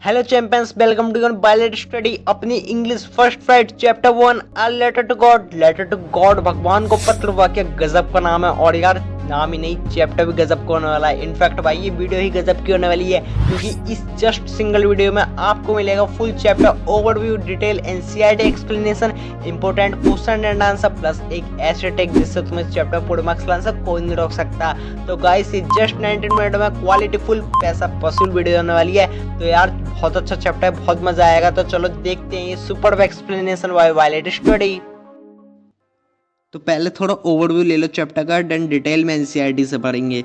Hello champions, welcome to your बायलेट study. अपनी English first flight chapter 1 a letter to God. Letter to God भगवान को पत्र वाक्य गजब का नाम है। और यार नाम ही नहीं, चैप्टर भी गजब का होने वाला है। इनफैक्ट भाई ये वीडियो ही गजब की होने वाली है, क्योंकि इस जस्ट सिंगल वीडियो में आपको मिलेगा full chapter overview, detail, NCERT explanation, important question and answer, plus एक ऐसे टेक जिससे तुम्हें चैप्टर पूरे मार्क्स लाने से कोई नहीं रोक सकता। तो गाइस ये जस्ट 19 मिनट में क्वालिटी फुल पैसा वसूल वीडियो होने वाली है। तो यार बहुत अच्छा चैप्टर है, बहुत मजा आएगा। तो चलो देखते हैं ये सुपर एक्सप्लेनेशन बाय बायलेट स्टडी। तो पहले थोड़ा ओवरव्यू ले लो चैप्टर का, देन डिटेल में एनसीईआरटी से पढ़ेंगे।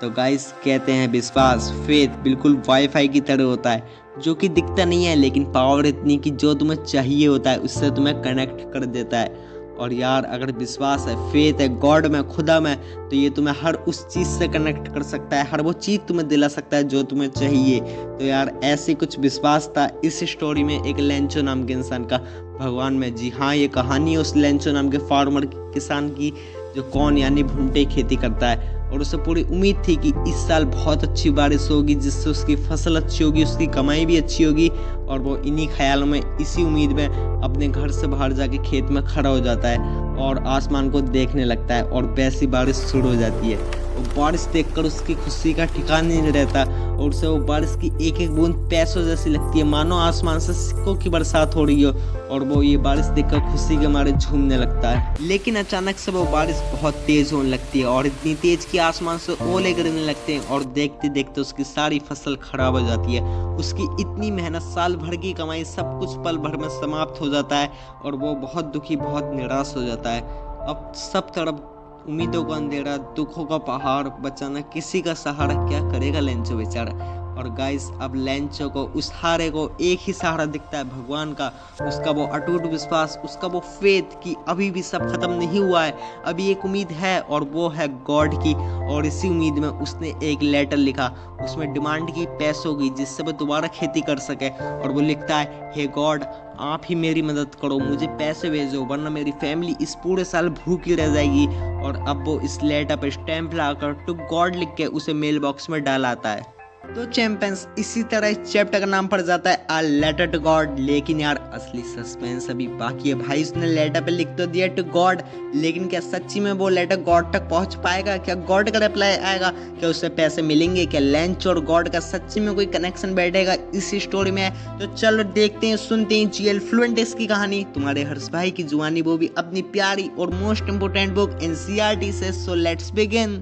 तो गाइस कहते हैं विश्वास, फेथ बिल्कुल वाईफाई की तरह होता है, जो कि दिखता नहीं है लेकिन पावर इतनी कि जो तुम्हें चाहिए होता है उससे तुम्हें कनेक्ट कर देता है। और यार अगर विश्वास है, फेथ है गॉड में, खुदा में, तो ये तुम्हें हर उस चीज़ से कनेक्ट कर सकता है, हर वो चीज़ तुम्हें दिला सकता है जो तुम्हें चाहिए। तो यार ऐसे कुछ विश्वास था इस स्टोरी में एक लेंचो नाम के इंसान का भगवान में। जी हाँ, ये कहानी है उस लेंचो नाम के फार्मर किसान की, जो कौन यानी भुट्टे खेती करता है। और उसे पूरी उम्मीद थी कि इस साल बहुत अच्छी बारिश होगी, जिससे उसकी फसल अच्छी होगी, उसकी कमाई भी अच्छी होगी। और वो इन्हीं ख्यालों में, इसी उम्मीद में अपने घर से बाहर जाके खेत में खड़ा हो जाता है और आसमान को देखने लगता है। और वैसी बारिश शुरू हो जाती है। और बारिश देखकर उसकी खुशी का ठिकाना नहीं रहता, और उसे वो बारिश की एक एक बूंद पैसों जैसी लगती है, मानो आसमान से सिक्कों की बरसात हो रही हो। और वो ये बारिश देखकर खुशी के मारे झूमने लगता है। लेकिन अचानक से वो बारिश बहुत तेज होने लगती है, और इतनी तेज कि आसमान से ओले गिरने लगते हैं। और देखते देखते उसकी सारी फसल खराब हो जाती है। उसकी इतनी मेहनत, साल भर की कमाई, सब कुछ पल भर में समाप्त हो जाता है। और वो बहुत दुखी, बहुत निराश हो जाता है। अब सब तरफ उम्मीदों का अंधेरा, दुखों का पहाड़, बचाना किसी का सहारा, क्या करेगा लेंचो बेचारा। और गाइस अब लेंचो को, उस हारे को, एक ही सहारा दिखता है, भगवान का। उसका वो अटूट विश्वास, उसका वो फेथ कि अभी भी सब खत्म नहीं हुआ है, अभी एक उम्मीद है, और वो है गॉड की। और इसी उम्मीद में उसने एक लेटर लिखा, उसमें डिमांड की पैसों की, जिससे वो दोबारा खेती कर सके। और वो लिखता है, हे गॉड, आप ही मेरी मदद करो, मुझे पैसे भेजो, वरना मेरी फैमिली इस पूरे साल भूखी रह जाएगी। और अब वो इस लेटर पर स्टैंप लगाकर टू गॉड लिख के उसे मेल बॉक्स में डाल आता है। तो चैंपियंस इसी तरह इस चैप्टर का नाम पड़ जाता है अ लेटर टू गॉड। लेकिन यार असली सस्पेंस अभी बाकी है भाई। उसने लेटर पे लिख तो दिया टू गॉड, लेकिन क्या सच्ची में वो लेटर गॉड तक पहुंच पाएगा? क्या गॉड का रिप्लाई आएगा? क्या उससे पैसे मिलेंगे? क्या लेंचो और गॉड का सच्ची में कोई कनेक्शन बैठेगा इस स्टोरी में? तो चलो देखते हैं, सुनते हैं जीएल फ्लुएंटिस की कहानी, तुम्हारे हर्ष भाई की जुबानी, वो भी अपनी प्यारी और मोस्ट इंपोर्टेंट बुक एनसीईआरटी से। So let's begin.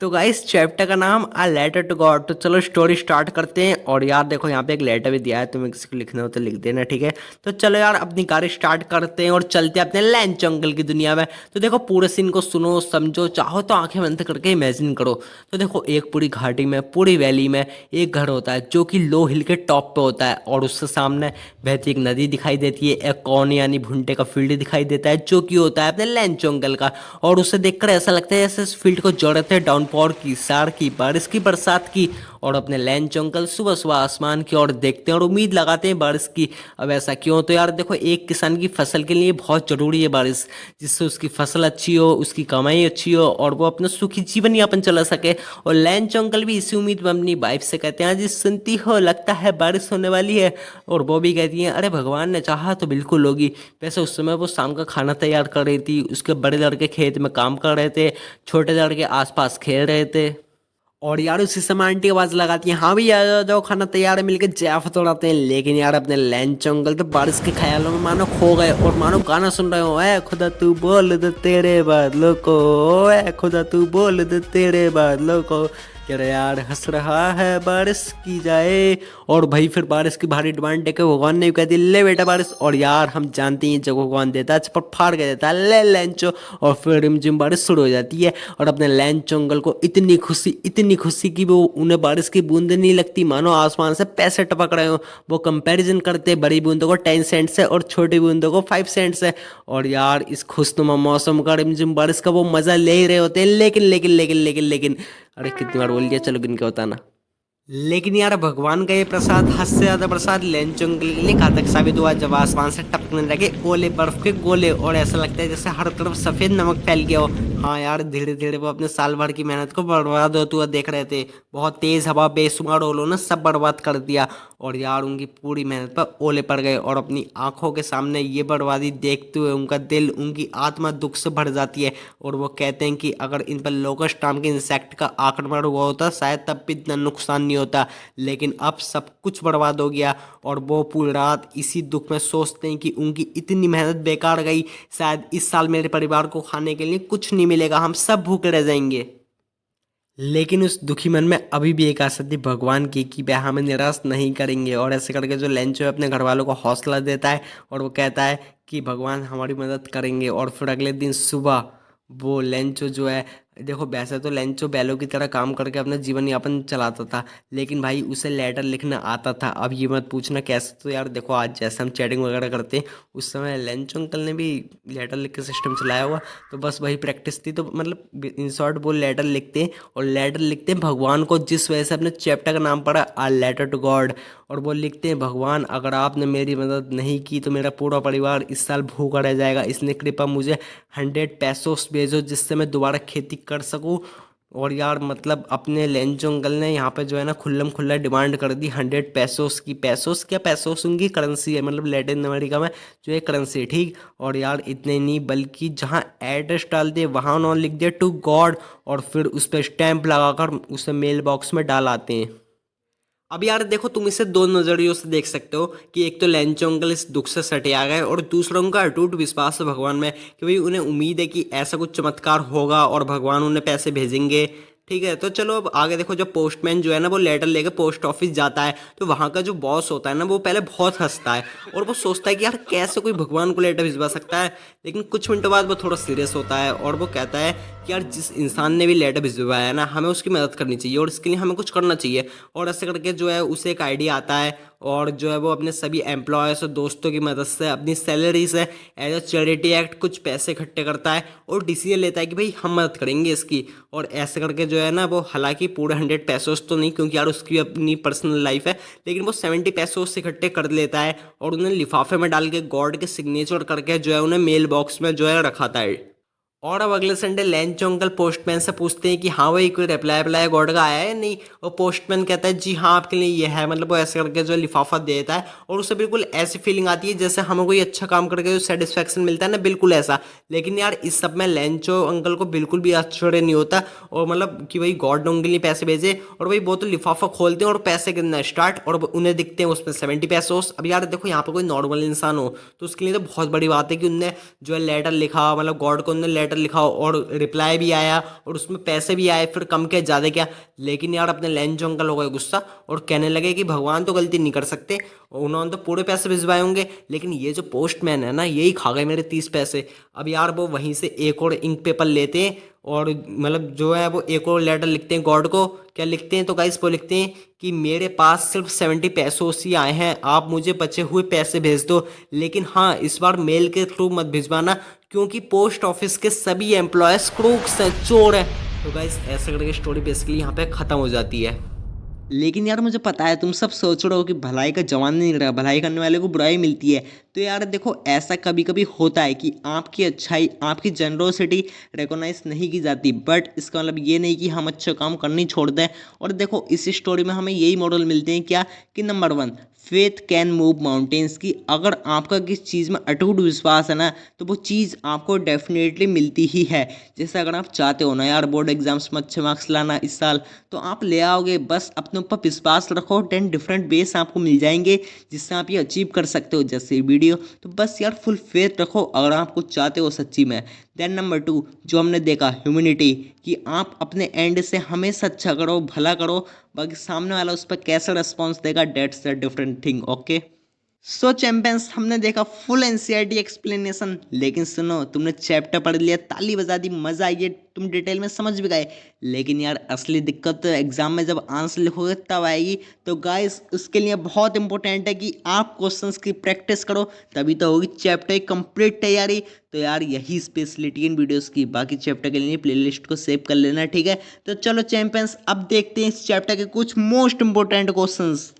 तो गाइस चैप्टर का नाम अ लेटर टू गॉड। तो चलो स्टोरी स्टार्ट करते हैं। और यार देखो यहाँ पे एक लेटर भी दिया है, तुम्हें किसी को लिखना हो तो लिख देना, ठीक है। तो चलो यार अपनी गाड़ी स्टार्ट करते हैं और चलते हैं अपने लेंचो अंकल की दुनिया में। तो देखो पूरे सीन को सुनो, समझो, चाहो तो आंखें बंद करके इमेजिन करो। तो देखो एक पूरी घाटी में, पूरी वैली में एक घर होता है, जो कि लो हिल के टॉप पे होता है। और उससे सामने बहती एक नदी दिखाई देती है, एक कौन यानी भुट्टे का फील्ड दिखाई देता है, जो कि होता है अपने लेंचो अंकल का। और उसे देखकर ऐसा लगता है जैसे इस फील्ड को जरूरत है डाउनपॉर की, सार की, बारिश की, बरसात की। और अपने लेंचो अंकल सुबह सुबह आसमान की ओर देखते हैं और उम्मीद लगाते हैं बारिश की। अब ऐसा क्यों? तो यार देखो एक किसान की फसल के लिए बहुत जरूरी है बारिश, जिससे उसकी फसल अच्छी हो, उसकी कमाई अच्छी हो, और वो अपना सुखी जीवन यापन चला सके। और लेंचो अंकल भी इसी उम्मीद में अपनी वाइफ से कहते हैं, जी सुनती हो, लगता है बारिश होने वाली है। और वो भी कहती हैं, अरे भगवान ने चाहा तो बिल्कुल होगी। वैसे उस समय वो शाम का खाना तैयार कर रही थी, उसके बड़े लड़के खेत में काम कर रहे थे, छोटे लड़के आसपास खेल रहे थे। और यार उसी समय आंटी आवाज लगाती है, हाँ भैया आ जाओ जाओ, खाना तैयार है, मिलके जैफत उड़ाते हैं। लेकिन यार अपने लेंचो अंकल तो बारिश के ख्यालों में मानो खो गए, और मानो गाना सुन रहे हो, ऐ खुदा तू बोल दे तेरे बादलों को, ऐ खुदा तू बोल दे तेरे बादलों को, कह रहे यार हंस रहा है बारिश की जाए। और भाई फिर बारिश की भारी डिमांड देकर भगवान ने कह दी, ले बेटा बारिश। और यार हम जानते हैं जब भगवान देता है छप्पर फाड़ के देता है, ले लेंचो। और फिर रिमझिम बारिश शुरू हो जाती है। और अपने लेंचो अंकल को इतनी खुशी कि वो उन्हें बारिश की बूंदें नहीं लगती, मानो आसमान से पैसे टपक रहे हो। वो कंपैरिजन करते बड़ी बूंदों को 10 सेंट से और छोटी बूंदों को 5 सेंट से। और यार इस खुशनुमा मौसम का, रिमझिम बारिश का वो मजा ले ही रहे होते हैं। लेकिन अरे कितनी बार बोल दिया, चलो गिन के बताना। लेकिन यार भगवान का ये प्रसाद, हद से ज्यादा प्रसाद लेंचो अंकल के लिए घातक साबित हुआ, जब आसमान से टपकने लगे ओले, बर्फ के गोले। और ऐसा लगता है जैसे हर तरफ सफेद नमक फैल गया हो। हाँ यार, धीरे धीरे वो अपने साल भर की मेहनत को बर्बाद होते हुए देख रहे थे। बहुत तेज हवा, बेशुमार ओलों ने सब बर्बाद कर दिया। और यार उनकी पूरी मेहनत पर ओले पड़ गए, और अपनी आंखों के सामने ये बर्बादी देखते हुए उनका दिल, उनकी आत्मा दुख से भर जाती है। और वो कहते हैं कि अगर इन पर लोकस्ट नाम के इंसेक्ट का आक्रमण हुआ होता शायद तब भी इतना नुकसान नहीं होता, लेकिन अब सब कुछ बर्बाद हो गया। और वो पूरी रात इसी दुख में सोचते हैं कि उनकी इतनी मेहनत बेकार गई, शायद इस साल मेरे परिवार को खाने के लिए कुछ नहीं मिलेगा, हम सब भूखे रह जाएंगे। लेकिन उस दुखी मन में अभी भी एक आशा थी भगवान की कि वह हमें निराश नहीं करेंगे। और ऐसे करके जो लेंचो है अपने घर वालों को हौसला देता है, और वो कहता है कि भगवान हमारी मदद करेंगे। और फिर अगले दिन सुबह वो लेंचो जो है, देखो वैसे तो लेंचो बैलों की तरह काम करके अपना जीवन यापन चलाता था, लेकिन भाई उसे लेटर लिखना आता था। अब ये मत पूछना कैसे, तो यार देखो आज जैसे हम चैटिंग वगैरह करते हैं उस समय लेंचो अंकल ने भी लेटर लिख के सिस्टम चलाया हुआ, तो बस वही प्रैक्टिस थी। तो मतलब इन शॉर्ट वो लेटर लिखते हैं, और लेटर लिखते हैं भगवान को, जिस वजह से अपने चैप्टर का नाम पड़ा आ लेटर टू गॉड। और वो लिखते हैं, भगवान अगर आपने मेरी मदद नहीं की तो मेरा पूरा परिवार इस साल भूखा रह जाएगा, इसलिए कृपया मुझे 100 पैसोस भेजो जिससे मैं दोबारा खेती कर सकूं। और यार मतलब अपने लेंचो अंकल ने यहाँ पे जो है ना खुल्लम खुल्ला डिमांड कर दी 100 पैसोस की। पैसोस क्या, पैसोस उनकी करेंसी है, मतलब लैटिन अमेरिका में जो है करेंसी है, ठीक। और यार इतने नहीं बल्कि जहाँ एड्रेस डाल दिए वहाँ उन्होंने लिख दिया टू गॉड, और फिर उस पर स्टैंप लगाकर उसे मेल बॉक्स में डाल आते हैं। अब यार देखो, तुम इसे दो नजरियों से देख सकते हो कि एक तो लेंचो अंकल इस दुख से सटे आ गए, और दूसरा उनका अटूट विश्वास है भगवान में कि भाई उन्हें उम्मीद है कि ऐसा कुछ चमत्कार होगा और भगवान उन्हें पैसे भेजेंगे। ठीक है, तो चलो अब आगे देखो, जब पोस्टमैन जो है ना वो लेटर लेकर पोस्ट ऑफिस जाता है, तो वहाँ का जो बॉस होता है ना वो पहले बहुत हंसता है, और वो सोचता है कि यार कैसे कोई भगवान को लेटर भिजवा सकता है। लेकिन कुछ मिनटों बाद वो थोड़ा सीरियस होता है, और वो कहता है कि यार जिस इंसान ने भी लेटर भिजवाया है ना, हमें उसकी मदद करनी चाहिए, और इसके लिए हमें कुछ करना चाहिए। और ऐसे करके जो है उसे एक आइडिया आता है, और जो है वो अपने सभी एम्प्लॉयज़ और दोस्तों की मदद से अपनी सैलरी से एज अ चैरिटी एक्ट कुछ पैसे इकट्ठे करता है, और डिसीजन लेता है कि भाई हम मदद करेंगे इसकी। और ऐसे करके जो है ना वो हालांकि पूरे 100 पैसोस तो नहीं, क्योंकि यार उसकी अपनी पर्सनल लाइफ है, लेकिन वो 70 पैसोस इकट्ठे कर लेता है, और उन्हें लिफाफे में डाल के गॉड के सिग्नेचर करके जो है उन्हें मेल बॉक्स में जो है रखाता है। और अब अगले संडे लेंचो अंकल पोस्टमैन से पूछते हैं कि हाँ भाई कोई रिप्लाई अप्लाई गॉड का आया है नहीं। और पोस्टमैन कहता है जी हाँ आपके लिए ये है, मतलब वो ऐसे करके जो लिफाफा देता है, और उसे बिल्कुल ऐसी फीलिंग आती है जैसे हमें कोई अच्छा काम करके जो सेटिस्फेक्शन मिलता है ना, बिल्कुल ऐसा। लेकिन यार इस सब में लेंचो अंकल को बिल्कुल भी आश्चर्य नहीं होता, और मतलब कि भाई गॉड ने उनके लिए पैसे भेजे, और भाई वो तो लिफाफा खोलते हैं और पैसे गिनना स्टार्ट, और उन्हें दिखते हैं उसमें 70 पैसोस। अब यार देखो, यहाँ पर कोई नॉर्मल इंसान हो तो उसके लिए तो बहुत बड़ी बात है कि उनने जो है लेटर लिखा, मतलब गॉड को उनने लेटर लिखा और रिप्लाई भी आया और उसमें पैसे भी आए, फिर कम क्या ज़्यादा क्या। लेकिन यार अपने लेंचो अंकल हो गए गुस्सा, और कहने लगे कि भगवान तो गलती नहीं कर सकते, और उन्होंने तो पूरे पैसे भिजवाए होंगे, लेकिन ये जो पोस्टमैन है ना यही खा गए मेरे 30 पैसे। अब यार वो वहीं से एक और इंक पेपर लेते हैं, और मतलब जो है वो एक और लेटर लिखते हैं गॉड को। क्या लिखते हैं, तो गाइस वो लिखते हैं कि मेरे पास सिर्फ 70 पैसोस ही आए हैं, आप मुझे बचे हुए पैसे भेज दो, लेकिन हाँ इस बार मेल के थ्रू मत भिजवाना, क्योंकि पोस्ट ऑफिस के सभी एम्प्लॉयज क्रूक्स हैं, चोर हैं। तो गाइस ऐसे करके स्टोरी बेसिकली यहाँ पे खत्म हो जाती है। लेकिन यार मुझे पता है तुम सब सोच रहे हो कि भलाई का जवान नहीं रहा, भलाई करने वाले को बुराई मिलती है। तो यार देखो, ऐसा कभी कभी होता है कि आपकी अच्छाई, आपकी जनरोसिटी रिकॉग्नाइज नहीं की जाती, बट इसका मतलब ये नहीं कि हम अच्छा काम करनी छोड़ दें। और देखो इस स्टोरी में हमें यही मॉडल मिलते हैं क्या, कि number 1, faith can move mountains की। अगर आपका किस चीज़ में अटूट विश्वास है ना, तो वो चीज़ आपको डेफिनेटली मिलती ही है। जैसे अगर आप चाहते हो ना यार बोर्ड एग्जाम्स में अच्छे मार्क्स लाना इस साल, तो आप ले आओगे, बस अपने ऊपर विश्वास रखो, 10 डिफरेंट बेस आपको मिल जाएंगे जिससे आप ये अचीव कर सकते हो, जैसे वीडियो। तो बस यार फुल फेथ रखो अगर आप कुछ चाहते हो सच्ची में। देन नंबर 2, जो हमने देखा, ह्यूमैनिटी, कि आप अपने एंड से हमेशा अच्छा करो, भला करो, बाकी सामने वाला उस पर कैसा रिस्पॉन्स देगा, dates a different thing. Okay, so champions, हमने देखा फुल एनसीईआरटी एक्सप्लेनेशन, लेकिन सुनो, तुमने चैप्टर पढ़ लिया, ताली बजा दी, मजा आई, तुम डिटेल में समझ भी गए, लेकिन यार असली दिक्कत तो एग्जाम में जब आंसर लिखोगे तब आएगी। तो गाइस उसके लिए बहुत इंपॉर्टेंट है कि आप क्वेश्चंस की प्रैक्टिस करो, तभी तो होगी चैप्टर की कंप्लीट तैयारी। तो यार यही स्पेशलिटी इन वीडियोस की, बाकी चैप्टर के लिए प्लेलिस्ट को सेव कर लेना, ठीक है। तो चलो चैंपियंस, अब देखते हैं इस चैप्टर के कुछ मोस्ट इंपॉर्टेंट क्वेश्चंस।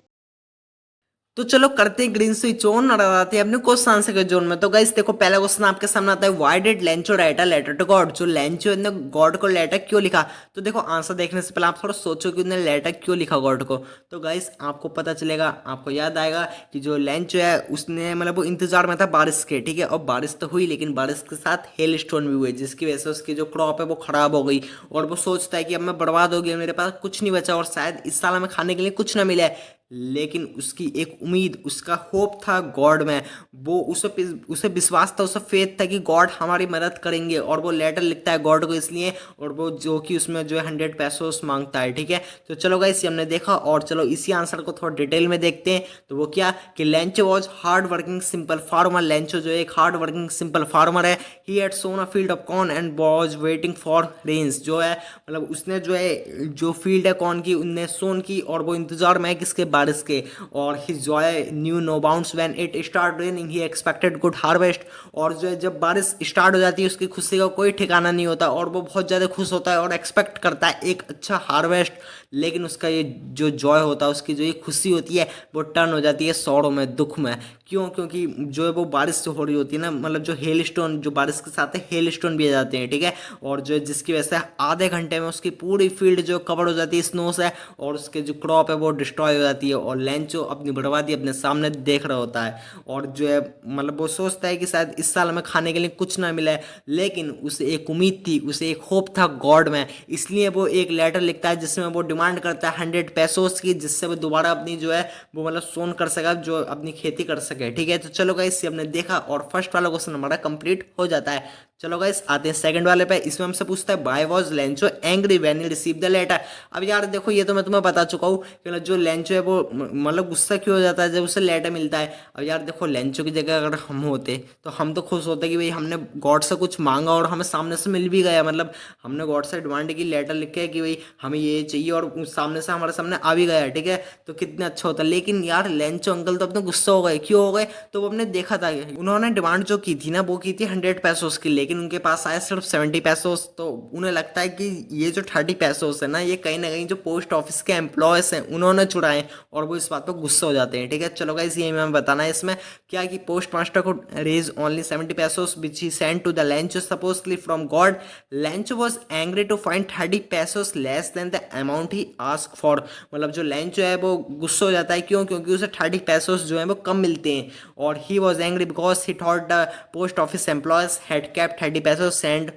तो चलो करते हैं ग्रीन स्विच ऑन और आते हैं अपने क्वेश्चन आंसर के जोन में। तो गाइस देखो पहला क्वेश्चन आपके सामने आता है, why did Lencho write a letter to God. जो लेंचो ने गॉड को लेटर क्यों लिखा। तो देखो आंसर देखने से पहले आप थोड़ा सोचो कि उसने लेटर क्यों लिखा गॉड को। तो गाइस आपको पता चलेगा, आपको याद आएगा कि जो लेंचो है उसने मतलब वो इंतजार में था बारिश के, ठीक है, और बारिश तो हुई लेकिन बारिश के साथ हेल स्टोन भी हुए जिसकी वजह से उसकी जो क्रॉप है वो खराब हो गई और वो सोचता है कि अब मैं बर्बाद हो गया, मेरे पास कुछ नहीं बचा और शायद इस साल हमें खाने के लिए कुछ ना मिले। लेकिन उसकी एक उम्मीद, उसका होप था गॉड में, वो उसे विश्वास था, उसे फेथ था कि गॉड हमारी मदद करेंगे और वो लेटर लिखता है गॉड को इसलिए, और वो जो कि उसमें जो है 100 पैसोस मांगता है, ठीक है। तो चलो गाइस हमने देखा और चलो इसी आंसर को थोड़ा डिटेल में देखते हैं। तो वो क्या कि Lencho was hard working simple farmer. Lencho जो एक हार्ड वर्किंग सिंपल फार्मर है। He had sown a field of corn and was waiting for rains. जो है मतलब उसने जो है जो फील्ड है कॉर्न की उनने सोन की और वो इंतजार में है किसके, बारिश के। और his joy knew no bounds when it start raining, he expected good harvest. और जो है जब बारिश स्टार्ट हो जाती है उसकी खुशी का कोई ठिकाना नहीं होता और वो बहुत ज़्यादा खुश होता है और एक्सपेक्ट करता है एक अच्छा हार्वेस्ट। लेकिन उसका ये जो जॉय होता है, उसकी जो ये खुशी होती है वो टर्न हो जाती है सौरों में, दुख में। क्यों? क्योंकि जो है वो बारिश से हो रही होती है ना, मतलब जो हेल स्टोन, जो बारिश के साथ है हेल स्टोन भी आ जाते हैं, ठीक है। और जो जिसकी वजह से आधे घंटे में उसकी पूरी फील्ड जो कवर हो जाती है स्नो से और उसके जो क्रॉप है वो डिस्ट्रॉय हो जाती है और लेंचो अपनी बर्बादी अपने सामने देख रहा होता है। और जो है मतलब वो सोचता है कि शायद इस साल हमें खाने के लिए कुछ ना मिले, लेकिन उसे एक उम्मीद थी, उसे एक होप था गॉड में, इसलिए वो एक लेटर लिखता है जिसमें वो डिमांड करता है 100 पैसोस की, जिससे वो दोबारा अपनी जो है वो मतलब सोन कर सका, जो अपनी खेती कर सके, ठीक है। तो चलो गाइस हमने देखा और फर्स्ट वाला क्वेश्चन हमारा कंप्लीट हो जाता है। चलो गाइस आते हैं सेकंड वाले पे। इसमें हमसे पूछता है why was Lencho angry when he receive the letter. अब यार देखो ये तो मैं तुम्हें बता चुका हूँ कि मतलब जो लेंचो है वो मतलब गुस्सा क्यों हो जाता है जब उसे लेटर मिलता है। अब यार देखो लेंचो की जगह अगर हम होते तो हम तो खुश होते कि भाई हमने गॉड से कुछ मांगा और हमें सामने से मिल भी गया, मतलब हमने गॉड से डिमांड की, लेटर लिख के कि भाई हमें ये चाहिए और सामने से हमारे सामने आ भी गया, ठीक है। तो कितना अच्छा होता। लेकिन यार लेंचो अंकल तो अपने गुस्सा हो गए, क्यों हो गए, तो वो हमने देखा था उन्होंने डिमांड जो की थी ना वो की थी 100 पैसोस की, लेकिन उनके पास आया सिर्फ 70 पैसोस। तो उन्हें लगता है कि ये जो 30 पैसोस है ना ये कहीं ना कहीं जो पोस्ट ऑफिस के एम्प्लॉयज हैं उन्होंने चुराए और वो इस बात पर गुस्सा हो जाते हैं, ठीक है। चलो गाइस ये हमें बताना है इसमें क्या कि पोस्ट मास्टर को raise only 70 pesos which he send to the Lencho supposedly from God. Lencho was angry to find 30 pesos less than the amount he ask for. मतलब जो लेंचो है वो गुस्सा हो जाता है, क्यों? क्योंकि उसे 30 पैसोस जो है वो कम मिलते हैं और he was angry because he thought the post office employees had kept 30 pesos send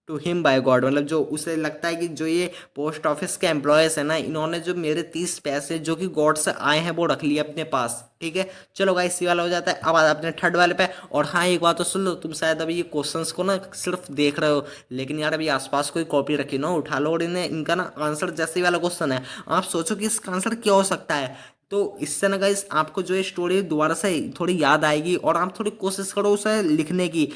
to him by God. मतलब जो उसे लगता है कि जो ये पोस्ट ऑफिस के एम्प्लॉयज है ना इन्होंने जो मेरे 30 पैसे जो कि गॉड से आए हैं वो रख लिए अपने पास, ठीक है। चलो गाइस इसी वाला हो जाता है। अब अपने थर्ड वाले पे। और हाँ एक बात तो सुन लो, तुम शायद अभी ये क्वेश्चंस को ना सिर्फ देख रहे हो, लेकिन यार अभी आसपास कोई कॉपी रखी ना, उठा लो और इन्हें इनका ना आंसर जैसे ही वाला क्वेश्चन है आप सोचो कि इसका आंसर क्या हो सकता है। तो इससे ना गाइस आपको जो ये स्टोरी दोबारा से थोड़ी याद आएगी और आप थोड़ी कोशिश करो उसे लिखने की।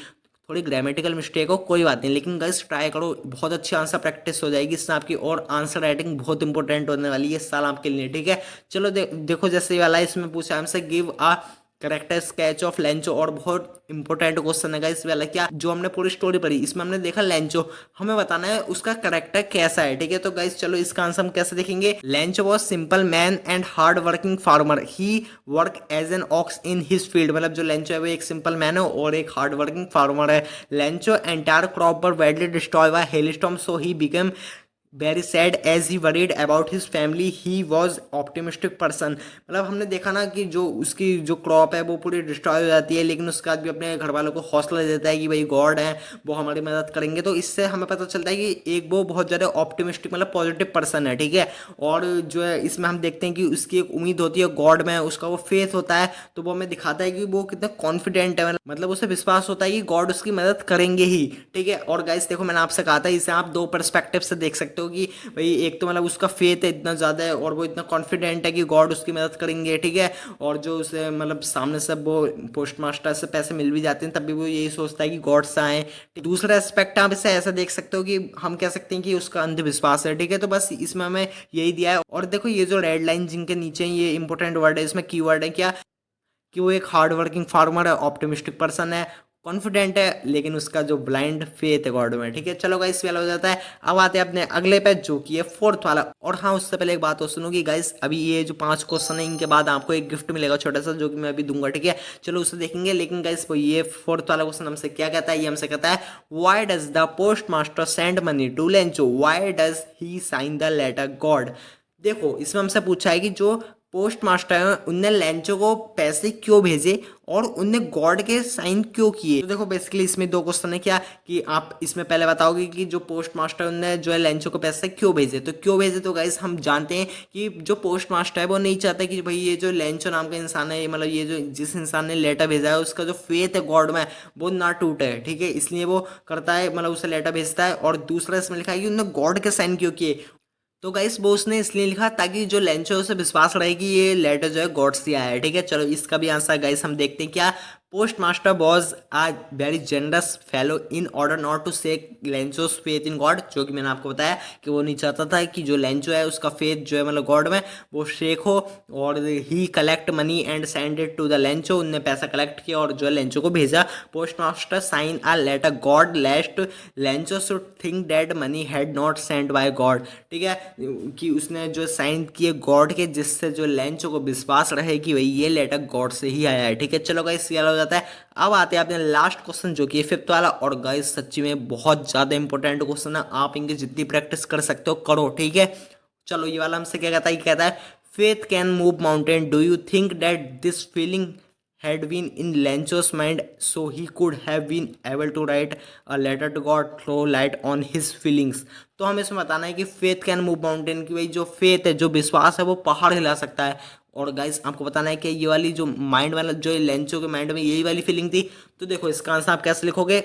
थोड़ी ग्रामेटिकल मिस्टेक हो कोई बात नहीं, लेकिन गाइस ट्राई करो, बहुत अच्छी आंसर प्रैक्टिस हो जाएगी इससे आपकी, और आंसर राइटिंग बहुत इंपॉर्टेंट होने वाली है इस साल आपके लिए, ठीक है। चलो देखो जैसे ये वाला है, इसमें पूछा हमसे give a character sketch of Lencho, और बहुत इंपॉर्टेंट क्वेश्चन है इस वाला। क्या जो हमने पूरी स्टोरी पढ़ी इसमें हमने देखा लेंचो, हमें बताना है उसका करेक्टर कैसा है, ठीक है। तो गाइस चलो इसका आंसर हम कैसे देखेंगे। Lencho was simple man and hard working farmer, he work as an ox in his field. मतलब जो लेंचो है वो एक सिंपल मैन है और एक हार्ड वर्किंग फार्मर है। लेंचो एंटायर क्रॉप पर badly destroy by hailstorm, so he become very sad as he worried about his family, he was optimistic person. मतलब हमने देखा ना कि जो उसकी जो क्रॉप है वो पूरी डिस्ट्रॉय हो जाती है, लेकिन उसके बाद भी अपने घर वालों को हौसला देता है कि भाई गॉड है वो हमारी मदद करेंगे। तो इससे हमें पता चलता है कि एक वो बहुत ज़्यादा ऑप्टिमिस्टिक मतलब पॉजिटिव पर्सन है, ठीक है। और जो है इसमें हम देखते हैं कि उसकी एक उम्मीद होती है गॉड में, उसका वो फेथ होता है, तो वो हमें दिखाता है कि वो कितना कॉन्फिडेंट है, मतलब उसे विश्वास होता है कि गॉड उसकी मदद करेंगे ही, ठीक है। और गाइस देखो मैंने आपसे कहा था इसे आप दो पर्सपेक्टिव से देख सकते हो कि भाई एक तो मतलब उसका फेथ है इतना ज़्यादा है और वो इतना कॉन्फिडेंट है कि गॉड उसकी मदद करेंगे, ठीक है। और जो उसे मतलब सामने से वो पोस्ट मास्टर से पैसे मिल भी जाते हैं तब भी वो यही सोचता है कि गॉड से आए। दूसरा एस्पेक्ट आप इसे ऐसा देख सकते हो कि हम कह सकते हैं कि उसका अंधविश्वास है, ठीक है। तो बस इसमें हमें यही दिया है। और देखो ये जो रेड लाइन जिनके नीचे ये इंपॉर्टेंट वर्ड है, इसमें की वर्ड है क्या कि वो एक हार्ड वर्किंग फार्मर है, ऑप्टिमिस्टिक पर्सन है, कॉन्फिडेंट है, लेकिन उसका जो ब्लाइंड फेथ है गॉड में। ठीक है, चलो गाइस वाला हो जाता है। अब आते हैं अपने अगले पे जो कि है फोर्थ वाला। और हाँ, उससे पहले एक बात और सुनोगी गाइस, अभी ये जो 5 क्वेश्चन है इनके बाद आपको एक गिफ्ट मिलेगा छोटा सा, जो कि मैं अभी दूंगा। ठीक है, चलो उसे देखेंगे। लेकिन गाइस वो ये फोर्थ वाला क्वेश्चन हमसे क्या कहता है, ये हमसे कहता है why does the post master send money to Lencho, why does he sign the letter God. देखो इसमें हमसे पूछा है कि जो पोस्ट मास्टर है उनने लेंचो को पैसे क्यों भेजे और उनने गॉड के साइन क्यों किए। तो देखो बेसिकली इसमें 2 क्वेश्चन है क्या कि आप इसमें पहले बताओगे कि जो पोस्ट मास्टर उनने जो है लेंचो को पैसे क्यों भेजे। तो क्यों भेजे, तो गाइस हम जानते हैं कि जो पोस्ट मास्टर है वो नहीं चाहता कि भाई ये जो लेंचो नाम का इंसान है, मतलब ये जो जिस इंसान ने लेटर भेजा है उसका जो फेथ है गॉड में वो ना टूटे। ठीक है, इसलिए वो करता है, मतलब उसे लेटर भेजता है। और दूसरा इसमें लिखा है कि उन्होंने गॉड के साइन क्यों किए। तो गाइस बोस ने इसलिए लिखा ताकि जो लेंचो है उसे विश्वास रहे कि ये लेटर जो है गॉड से आया है। ठीक है, चलो इसका भी आंसर गाइस हम देखते हैं क्या। Post master was a very generous fellow in order not to shake Lencho's faith in God, जो कि मैंने आपको बताया कि वो नहीं चाहता था कि जो लेंचो है उसका फेथ जो है मतलब गॉड में वो शेक हो। और he collect money and send it to the Lencho, उनने पैसा कलेक्ट किया और जो है लेंचो को भेजा। Post master sign a letter God lest Lencho should think that money had not send by God. ठीक है, कि उसने जो साइन किए गॉड के, जिससे जो लेंचो को विश्वास रहे कि भाई ये लेटर गॉड से ही आया है। ठीक है, चलो गाइस ये जाता है। अब आते हैं अपने लास्ट क्वेश्चन जो कि 5th वाला। और गाइस सच्ची में बहुत ज्यादा इंपॉर्टेंट क्वेश्चन है, आप इनकी जितनी प्रैक्टिस कर सकते हो करो। ठीक है, चलो ये वाला हमसे क्या कहता है, कहता है faith can move mountain, do you think that this feeling had been in Lencho's mind so he could have been able to write a letter to God throw light on his feelings। तो हमें इसमें बताना है कि faith can move mountain, की भाई जो faith है, जो विश्वास है वो पहाड़ हिला सकता है। और गाइस आपको बताना है कि ये वाली जो माइंड वाला जो लेंचो के माइंड में यही वाली फीलिंग थी। तो देखो इसका आंसर आप कैसे लिखोगे,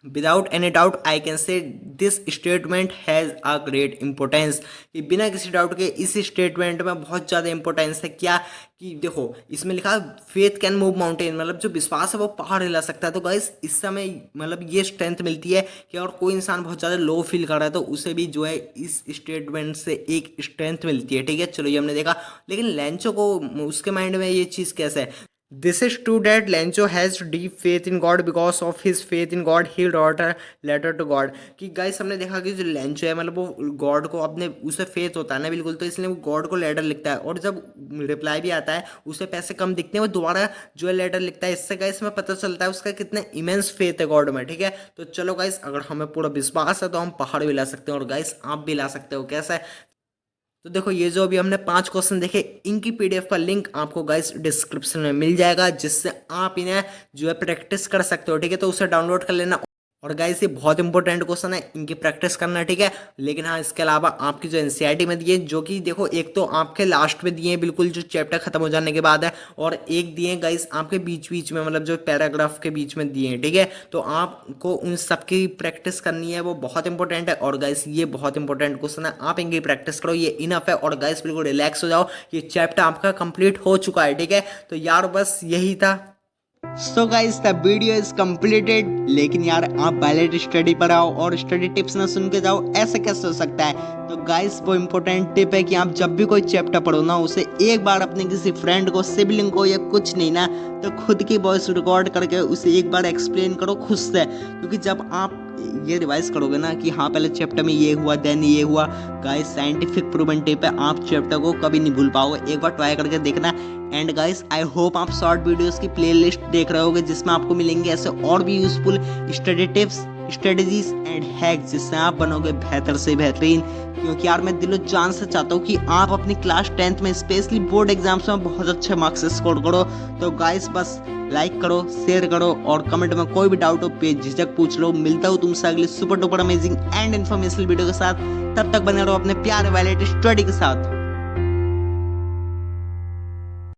without any doubt I can say this statement has a great importance, कि बिना किसी डाउट के इस स्टेटमेंट में बहुत ज़्यादा इंपॉर्टेंस है। क्या कि देखो इसमें लिखा फेथ कैन मूव माउंटेन, मतलब जो विश्वास है वो पहाड़ हिला सकता है। तो गाइस इस समय मतलब ये स्ट्रेंथ मिलती है कि अगर कोई इंसान बहुत ज़्यादा लो फील कर रहा है तो उसे भी जो है इस स्टेटमेंट से एक स्ट्रेंथ मिलती है। ठीक है, चलो ये हमने देखा। लेकिन लेंचो को उसके माइंड में ये चीज़ कैसे है, this is true that Lencho has deep faith in God, because of his faith in God he wrote a letter to God। कि गाइस हमने देखा कि जो लेंचो है मतलब वो गॉड को अपने उसे फेथ होता है ना बिल्कुल, तो इसलिए वो गॉड को लेटर लिखता है। और जब रिप्लाई भी आता है उसे पैसे कम दिखते हैं, वो दोबारा जो है लेटर लिखता है। इससे गाइस हमें पता चलता है उसका कितना इमेंस फेथ है गॉड में। ठीक है, तो चलो गाइस अगर हमें पूरा विश्वास है तो हम पहाड़ भी ला सकते हैं, और गाइस आप भी ला सकते हो। कैसा है, तो देखो ये जो अभी हमने 5 क्वेश्चन देखे इनकी पीडीएफ का लिंक आपको गाइस डिस्क्रिप्शन में मिल जाएगा, जिससे आप इन्हें जो है प्रैक्टिस कर सकते हो। ठीक है, तो उसे डाउनलोड कर लेना। और गाइस ये बहुत इंपॉर्टेंट क्वेश्चन है, इनकी प्रैक्टिस करना। ठीक है, लेकिन हाँ इसके अलावा आपकी जो एनसीईआरटी में दिए, जो कि देखो एक तो आपके लास्ट में दिए बिल्कुल जो चैप्टर खत्म हो जाने के बाद है, और एक दिए गाइस आपके बीच बीच में, मतलब जो पैराग्राफ के बीच में दिए हैं। ठीक है, तो आपको उन सबकी प्रैक्टिस करनी है, वो बहुत इंपॉर्टेंट है। और गाइस ये बहुत इंपॉर्टेंट क्वेश्चन है, आप इनकी प्रैक्टिस करो, ये इनफ है। और गाइस बिल्कुल रिलैक्स हो जाओ, ये चैप्टर आपका कंप्लीट हो चुका है। ठीक है, तो यार बस यही था। So guys the video is completed. लेकिन यार आप पहले स्टडी पर आओ और स्टडी टिप्स ना सुन के जाओ, ऐसे कैसे हो सकता है। तो गाइस वो इम्पोर्टेंट टिप है कि आप जब भी कोई चैप्टर पढ़ो ना, उसे एक बार अपने किसी फ्रेंड को, सिबलिंग को, या कुछ नहीं ना तो खुद की वॉइस रिकॉर्ड करके उसे एक बार एक्सप्लेन करो खुद से। क्योंकि जब आप ये रिवाइज करोगे ना कि हाँ पहले चैप्टर में ये हुआ देन ये हुआ, गाइस साइंटिफिक प्रूवन टिप है, आप चैप्टर को कभी नहीं भूल पाओगे। एक बार ट्राई करके देखना। एंड गाइस आई होप आप शॉर्ट वीडियोस की प्लेलिस्ट देख रहे होगे, जिसमें आपको मिलेंगे ऐसे और भी useful study tips, strategies and hacks, जिससे आप बनोगे बेहतर से बेहतरीन। क्योंकि यार मैं दिलो जान से चाहता हूँ कि आप अपनी क्लास 10th में स्पेशली बोर्ड एग्जाम्स में बहुत अच्छे मार्क्स स्कोर करो। तो गाइस बस लाइक करो, शेयर करो, और कमेंट में कोई भी डाउट हो बेझिझक पूछ लो। मिलता हूँ तुमसे अगली super duper amazing and informational video के साथ। तब तक बने रहो अपने प्यारे वाले स्टडी के साथ।